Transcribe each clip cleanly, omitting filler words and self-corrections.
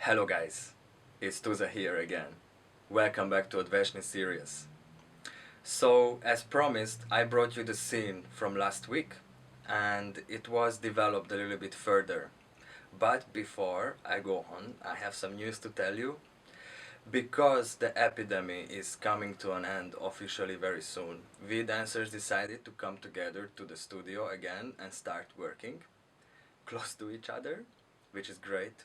Hello guys, it's Tuza here again. Welcome back to ODVEČNI series. So, as promised, I brought you the scene from last week and it was developed a little bit further. But before I go on, I have some news to tell you. Because the epidemic is coming to an end officially very soon, we dancers decided to come together to the studio again and start working close to each other, which is great.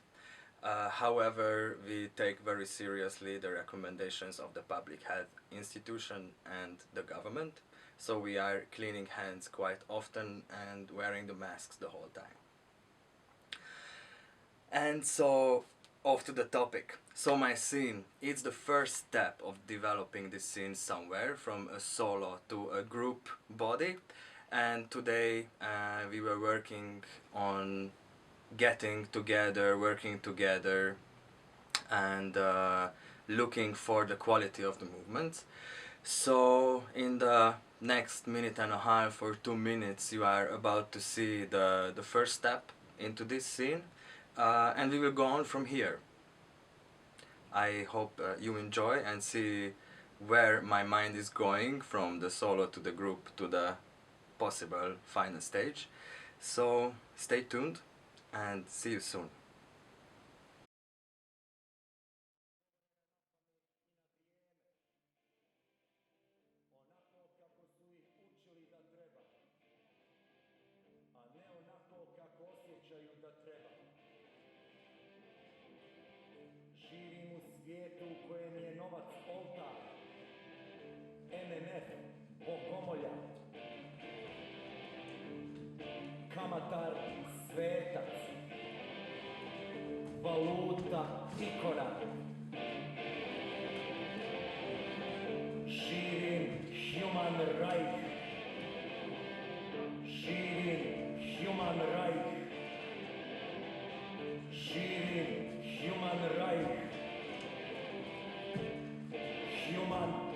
However, we take very seriously the recommendations of the public health institution and the government, so we are cleaning hands quite often and wearing the masks the whole time. And so, off to the topic. So my scene, it's the first step of developing this scene somewhere from a solo to a group body, and today we were working on getting together, working together, and looking for the quality of the movements. So in the next minute and a half or 2 minutes you are about to see the first step into this scene, and we will go on from here. I hope you enjoy and see where my mind is going from the solo to the group to the possible final stage. So stay tuned and see you soon. Živim u svijetu u kojem je novac oltar, MMF bogomolja, kamatar svetac, valuta ikona. Živim human right, živim human right, živim human right. Human